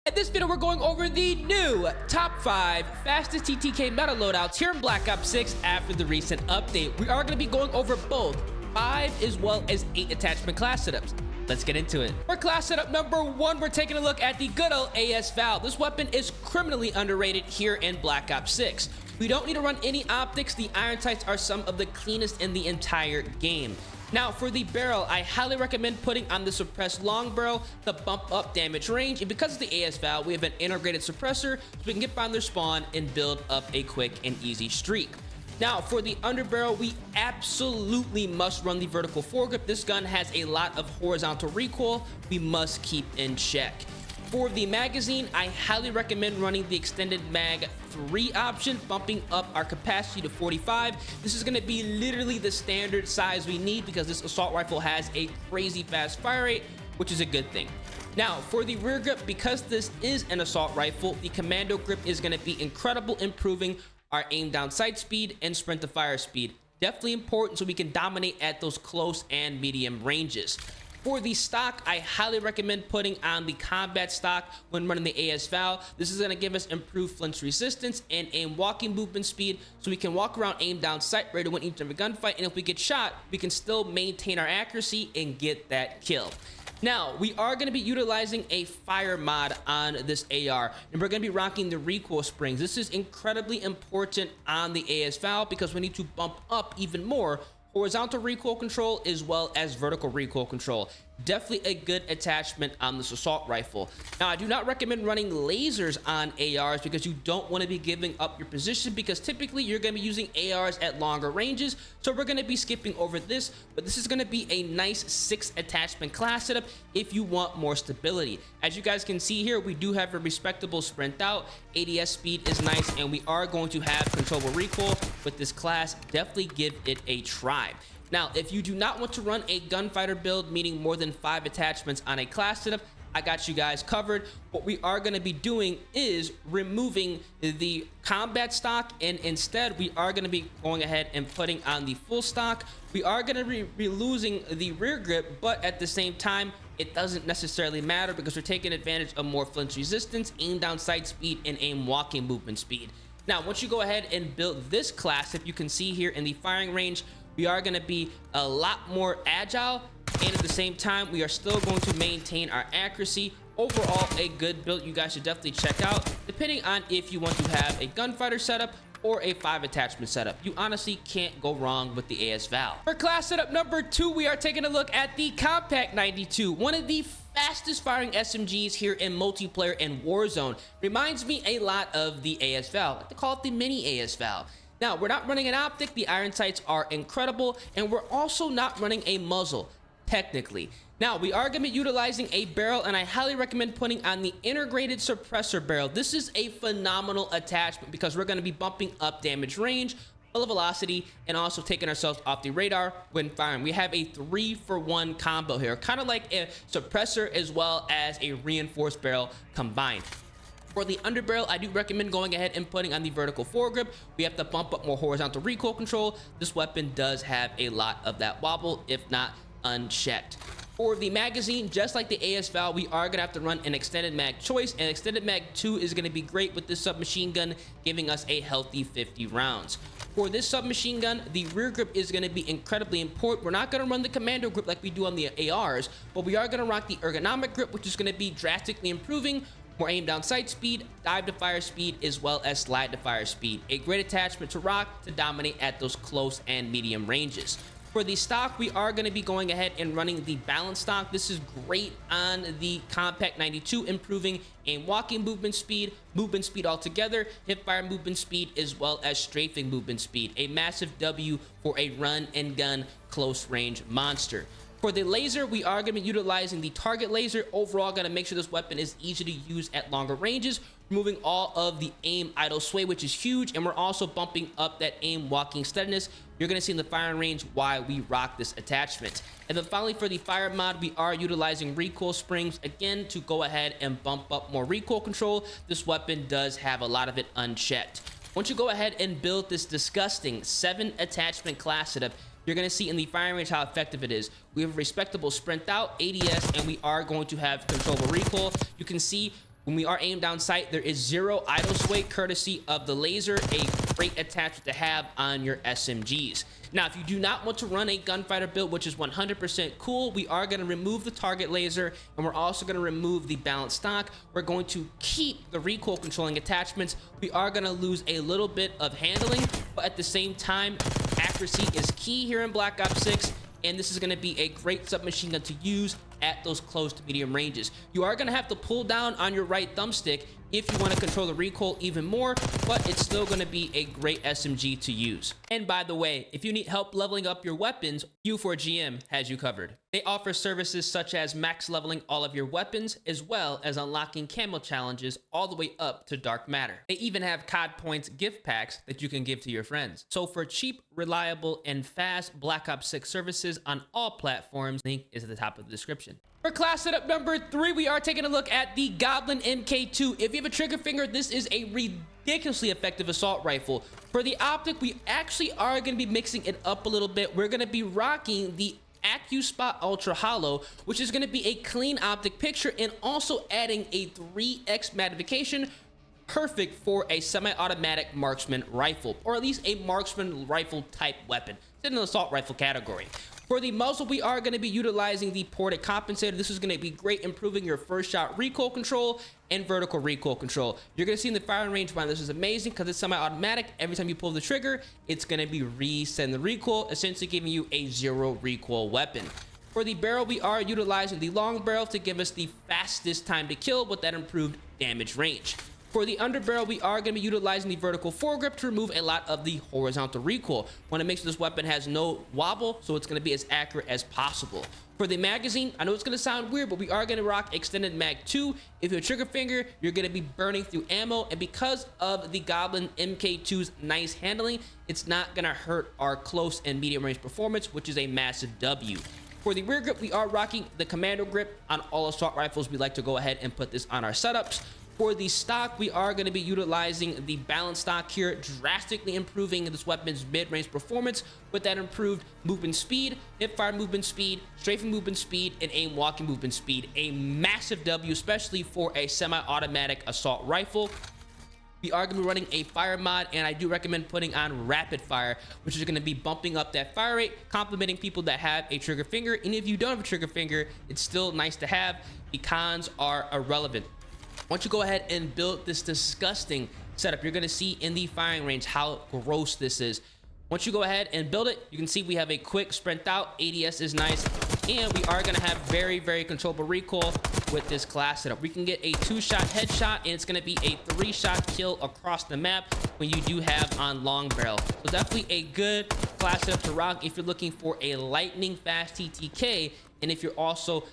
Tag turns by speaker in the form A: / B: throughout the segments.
A: In this video, we're going over the new top 5 fastest TTK meta loadouts here in Black Ops 6 after the recent update. We are going to be going over both 5 as well as 8 attachment class setups. Let's get into it. For class setup number 1, we're taking a look at the good old AS Val. This weapon is criminally underrated here in Black Ops 6. We don't need to run any optics. The iron sights are some of the cleanest in the entire game. Now, for the barrel, I highly recommend putting on the suppressed long barrel to bump up damage range. And because of the AS Val, we have an integrated suppressor, so we can get behind their spawn and build up a quick and easy streak. Now, for the underbarrel, we absolutely must run the vertical foregrip. This gun has a lot of horizontal recoil we must keep in check. For the magazine, I highly recommend running the extended mag 3 option, bumping up our capacity to 45. This is going to be literally the standard size we need because this assault rifle has a crazy fast fire rate, which is a good thing. Now, for the rear grip, because this is an assault rifle, the commando grip is going to be incredible, improving our aim down sight speed and sprint to fire speed. Definitely important so we can dominate at those close and medium ranges. For the stock, I highly recommend putting on the combat stock when running the AS Val. This is going to give us improved flinch resistance and aim walking movement speed, so we can walk around aim down sight, ready to win each and every gunfight, and if we get shot, we can still maintain our accuracy and get that kill. Now, we are going to be utilizing a fire mod on this AR, and we're going to be rocking the recoil springs. This is incredibly important on the AS Val because we need to bump up even more horizontal recoil control as well as vertical recoil control. Definitely a good attachment on this assault rifle. Now, I do not recommend running lasers on ARs because you don't want to be giving up your position, because typically you're going to be using ARs at longer ranges. So we're going to be skipping over this, but this is going to be a nice 6 attachment class setup if you want more stability. As you guys can see here, we do have a respectable sprint out. ADS speed is nice, and we are going to have controllable recoil with this class. Definitely give it a try. Now, if you do not want to run a gunfighter build, meaning more than 5 attachments on a class setup, I got you guys covered. What we are going to be doing is removing the combat stock, and instead we are going to be going ahead and putting on the full stock. We are going to be losing the rear grip, but at the same time, it doesn't necessarily matter because we're taking advantage of more flinch resistance, aim down sight speed, and aim walking movement speed. Now, once you go ahead and build this class, if you can see here in the firing range, we are going to be a lot more agile, and at the same time, we are still going to maintain our accuracy. Overall, a good build you guys should definitely check out, depending on if you want to have a gunfighter setup or a 5 attachment setup. You honestly can't go wrong with the AS Val. For class setup number 2, we are taking a look at the KOMPAKT 92, one of the fastest firing SMGs here in multiplayer and Warzone. Reminds me a lot of the AS Val. I like to call it the mini AS Val. Now, we're not running an optic, the iron sights are incredible, and we're also not running a muzzle, technically. Now, we are going to be utilizing a barrel, and I highly recommend putting on the integrated suppressor barrel. This is a phenomenal attachment because we're going to be bumping up damage range, velocity, and also taking ourselves off the radar when firing. We have a 3-for-1 combo here, kind of like a suppressor as well as a reinforced barrel combined. For the underbarrel, I do recommend going ahead and putting on the vertical foregrip. We have to bump up more horizontal recoil control. This weapon does have a lot of that wobble, if not unchecked. For the magazine, just like the AS Val, we are going to have to run an extended mag choice, and extended mag 2 is going to be great with this submachine gun, giving us a healthy 50 rounds. For this submachine gun, the rear grip is going to be incredibly important. We're not going to run the commando grip like we do on the ARs, but we are going to rock the ergonomic grip, which is going to be drastically improving more aim down sight speed, dive to fire speed, as well as slide to fire speed. A great attachment to rock to dominate at those close and medium ranges. For the stock, we are going to be going ahead and running the balance stock. This is great on the KOMPAKT 92, improving aim walking movement speed altogether, hip fire movement speed, as well as strafing movement speed. A massive W for a run and gun close range monster. For the laser, we are going to be utilizing the target laser. Overall, going to make sure this weapon is easy to use at longer ranges, removing all of the aim idle sway, which is huge, and we're also bumping up that aim walking steadiness. You're going to see in the firing range why we rock this attachment. And then finally, for the fire mod, we are utilizing recoil springs, again, to go ahead and bump up more recoil control. This weapon does have a lot of it unchecked. Once you go ahead and build this disgusting 7 attachment class setup, you're going to see in the firing range how effective it is. We have respectable sprint out, ADS, and we are going to have controllable recoil. You can see When we are aimed down sight, there is 0 idle sway courtesy of the laser, a great attachment to have on your SMGs. Now, if you do not want to run a gunfighter build, which is 100% cool, we are going to remove the target laser, and we're also going to remove the balanced stock. We're going to keep the recoil controlling attachments. We are going to lose a little bit of handling, but at the same time, accuracy is key here in Black Ops 6, and this is going to be a great submachine gun to use at those close to medium ranges. You are going to have to pull down on your right thumbstick if you want to control the recoil even more, but it's still going to be a great SMG to use. And by the way, if you need help leveling up your weapons, U4GM has you covered. They offer services such as max leveling all of your weapons, as well as unlocking camo challenges all the way up to dark matter. They even have COD points gift packs that you can give to your friends. So for cheap, reliable, and fast Black Ops 6 services on all platforms, link is at the top of the description. For class setup number 3, we are taking a look at the GOBLIN MK2. If you have a trigger finger, this is a ridiculously effective assault rifle. For the optic, we actually are going to be mixing it up a little bit. We're going to be rocking the AccuSpot Ultra Hollow, which is going to be a clean optic picture and also adding a 3x magnification, perfect for a semi-automatic marksman rifle, or at least a marksman rifle type weapon. It's in the assault rifle category. For the muzzle, we are going to be utilizing the ported compensator. This is going to be great, improving your first shot recoil control and vertical recoil control. You're going to see in the firing range, wow, this is amazing because it's semi-automatic. Every time you pull the trigger, it's going to be resetting the recoil, essentially giving you a 0 recoil weapon. For the barrel, we are utilizing the long barrel to give us the fastest time to kill with that improved damage range. For the underbarrel, we are going to be utilizing the vertical foregrip to remove a lot of the horizontal recoil. Want to make sure this weapon has no wobble, so it's going to be as accurate as possible. For the magazine, I know it's going to sound weird, but we are going to rock extended mag 2. If you're a trigger finger, you're going to be burning through ammo, and because of the GOBLIN MK2's nice handling, it's not going to hurt our close and medium range performance, which is a massive W. For the rear grip, we are rocking the commando grip. On all assault rifles, we like to go ahead and put this on our setups. For the stock, we are going to be utilizing the balance stock here, drastically improving this weapon's mid-range performance with that improved movement speed, hip-fire movement speed, strafing movement speed, and aim walking movement speed. A massive W, especially for a semi-automatic assault rifle. We are going to be running a fire mod, and I do recommend putting on rapid fire, which is going to be bumping up that fire rate, complimenting people that have a trigger finger. And if you don't have a trigger finger, it's still nice to have. The cons are irrelevant. Once you go ahead and build this disgusting setup, you're going to see in the firing range how gross this is. Once you go ahead and build it, you can see we have a quick sprint out. ADS is nice, and we are going to have very, very controllable recoil with this class setup. We can get a 2-shot headshot, and it's going to be a 3-shot kill across the map when you do have on long barrel. So definitely a good class setup to rock if you're looking for a lightning fast TTK, and if you're also,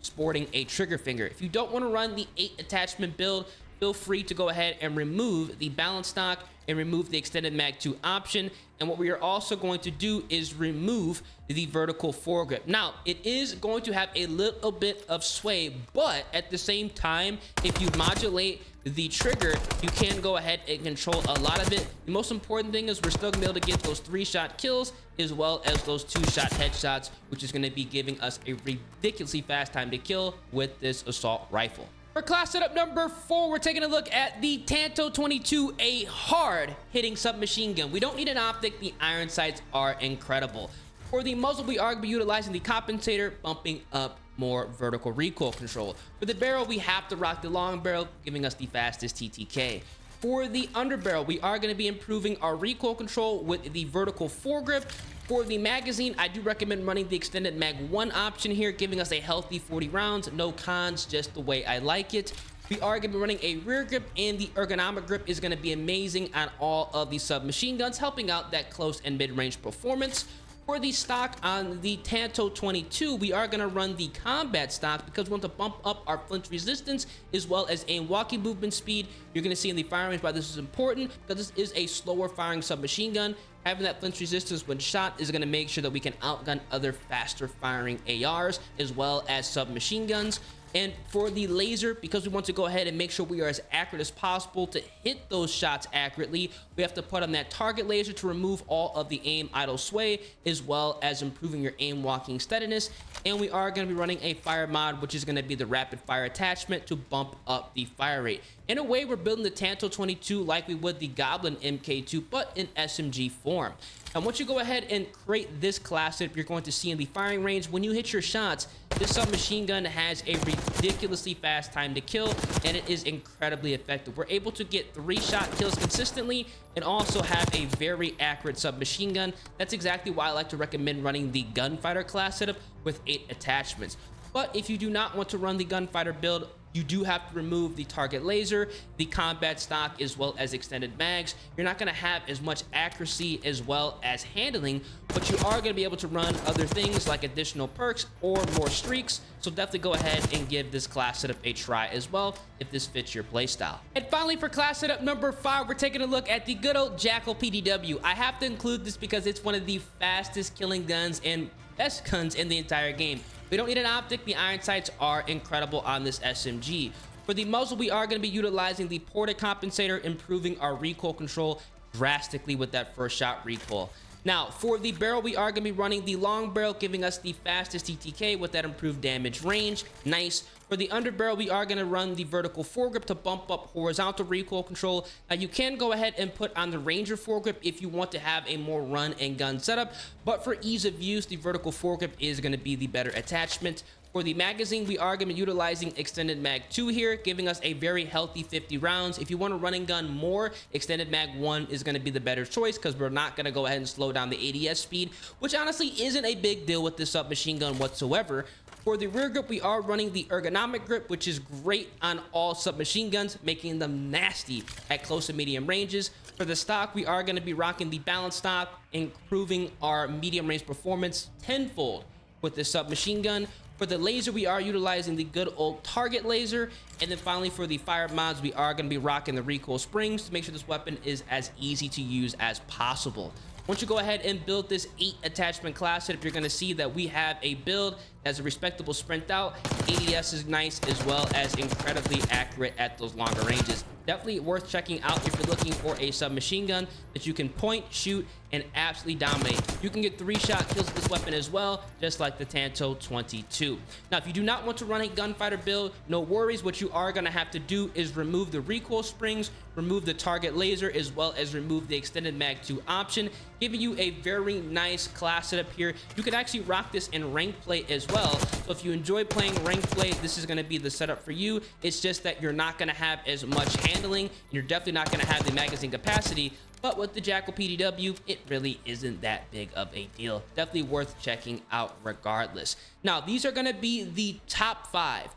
A: sporting a trigger finger. If you don't want to run the 8 attachment build, feel free to go ahead and remove the balance stock and remove the extended mag 2 option. And what we are also going to do is remove the vertical foregrip. Now, it is going to have a little bit of sway, but at the same time, if you modulate the trigger, you can go ahead and control a lot of it. The most important thing is we're still gonna be able to get those 3-shot kills as well as those 2-shot headshots, which is going to be giving us a ridiculously fast time to kill with this assault rifle. For class setup number 4, we're taking a look at the TANTO 22, a hard-hitting submachine gun. We don't need an optic. The iron sights are incredible. For the muzzle, we are going to be utilizing the compensator, bumping up more vertical recoil control. For the barrel, we have to rock the long barrel, giving us the fastest TTK. For the underbarrel, we are going to be improving our recoil control with the vertical foregrip. For the magazine, I do recommend running the extended mag 1 option here, giving us a healthy 40 rounds. No cons, just the way I like it. We are going to be running a rear grip, and the ergonomic grip is going to be amazing on all of the submachine guns, helping out that close and mid-range performance. For the stock on the TANTO 22, we are going to run the combat stock because we want to bump up our flinch resistance as well as aim walking movement speed. You're going to see in the firing range why this is important, because this is a slower firing submachine gun. Having that flinch resistance when shot is going to make sure that we can outgun other faster firing ARs as well as submachine guns. And for the laser, because we want to go ahead and make sure we are as accurate as possible to hit those shots accurately, we have to put on that target laser to remove all of the aim idle sway, as well as improving your aim walking steadiness. And we are going to be running a fire mod, which is going to be the rapid fire attachment to bump up the fire rate. In a way, we're building the TANTO 22 like we would the GOBLIN MK2, but in SMG form. And once you go ahead and create this class setup, you're going to see in the firing range, when you hit your shots, this submachine gun has a ridiculously fast time to kill, and it is incredibly effective. We're able to get 3-shot kills consistently and also have a very accurate submachine gun. That's exactly why I like to recommend running the gunfighter class setup with 8 attachments. But if you do not want to run the gunfighter build, you do have to remove the target laser, the combat stock, as well as extended mags. You're not going to have as much accuracy as well as handling, but you are going to be able to run other things like additional perks or more streaks. So definitely go ahead and give this class setup a try as well if this fits your playstyle. And finally, for class setup number 5, we're taking a look at the good old JACKAL PDW. I have to include this because it's one of the fastest killing guns and best guns in the entire game. We don't need an optic. The iron sights are incredible on this SMG. For the muzzle, we are going to be utilizing the ported compensator, improving our recoil control drastically with that first shot recoil. Now, for the barrel, we are going to be running the long barrel, giving us the fastest TTK with that improved damage range. Nice. For the underbarrel, we are going to run the vertical foregrip to bump up horizontal recoil control. Now, you can go ahead and put on the Ranger foregrip if you want to have a more run and gun setup, but for ease of use, the vertical foregrip is going to be the better attachment. For the magazine, we are going to be utilizing extended mag 2 here, giving us a very healthy 50 rounds. If you want to run and gun more, extended mag 1 is going to be the better choice because we're not going to go ahead and slow down the ADS speed, which honestly isn't a big deal with this submachine gun whatsoever. For the rear grip, we are running the ergonomic grip, which is great on all submachine guns, making them nasty at close and medium ranges. For the stock, we are going to be rocking the balance stock, improving our medium range performance tenfold with this submachine gun. For the laser, we are utilizing the good old target laser. And then finally, for the fire mods, we are going to be rocking the recoil springs to make sure this weapon is as easy to use as possible. Once you go ahead and build this 8 attachment class setup, you're going to see that we have a build that's a respectable sprint out. ADS is nice, as well as incredibly accurate at those longer ranges. Definitely worth checking out if you're looking for a submachine gun that you can point, shoot, and absolutely dominate. You can get 3-shot kills with this weapon as well, just like the TANTO 22. Now, if you do not want to run a gunfighter build, no worries. What you are going to have to do is remove the recoil springs, remove the target laser, as well as remove the extended mag 2 option, giving you a very nice class setup here. You can actually rock this in ranked play as well. So if you enjoy playing ranked play, this is going to be the setup for you. It's just that you're not going to have as much handling, and you're definitely not going to have the magazine capacity. But with the JACKAL PDW, it really isn't that big of a deal. Definitely worth checking out regardless. Now, these are going to be the top 5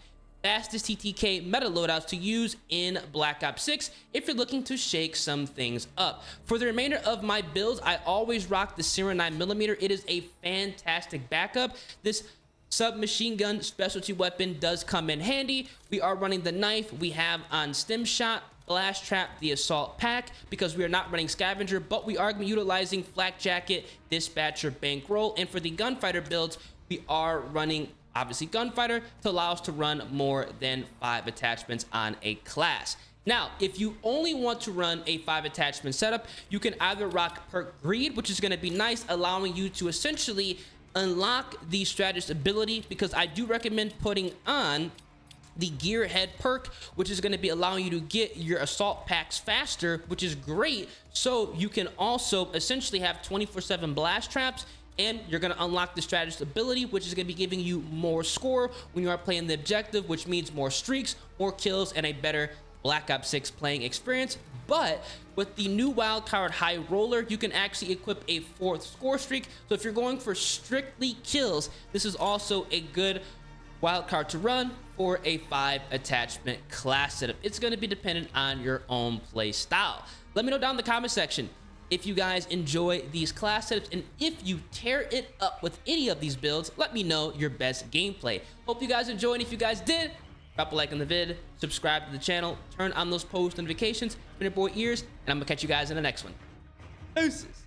A: fastest TTK meta loadouts to use in Black Ops 6 if you're looking to shake some things up. For the remainder of my builds, I always rock the Sierra 9mm. It is a fantastic backup. This submachine gun specialty weapon does come in handy. We are running the knife. We have on stem shot, blast trap, the assault pack, because we are not running scavenger, but we are utilizing flak jacket, dispatcher, bankroll. And for the gunfighter builds, we are running obviously gunfighter to allow us to run more than 5 attachments on a class. Now, if you only want to run a 5 attachment setup, you can either rock perk greed, which is going to be nice, allowing you to essentially unlock the strategist ability, because I do recommend putting on the gearhead perk, which is going to be allowing you to get your assault packs faster, which is great. So you can also essentially have 24/7 blast traps, and you're going to unlock the strategist ability, which is going to be giving you more score when you are playing the objective, which means more streaks, more kills, and a better Black Ops 6 playing experience. But with the new wildcard high roller, you can actually equip a 4th score streak. So if you're going for strictly kills, this is also a good wildcard to run for a 5 attachment class setup. It's going to be dependent on your own play style. Let me know down in the comment section if you guys enjoy these class setups, and if you tear it up with any of these builds, let me know your best gameplay. Hope you guys enjoyed. If you guys did, drop a like on the vid, subscribe to the channel, turn on those post notifications for your boy ears, and I'm gonna catch you guys in the next one. Deuces.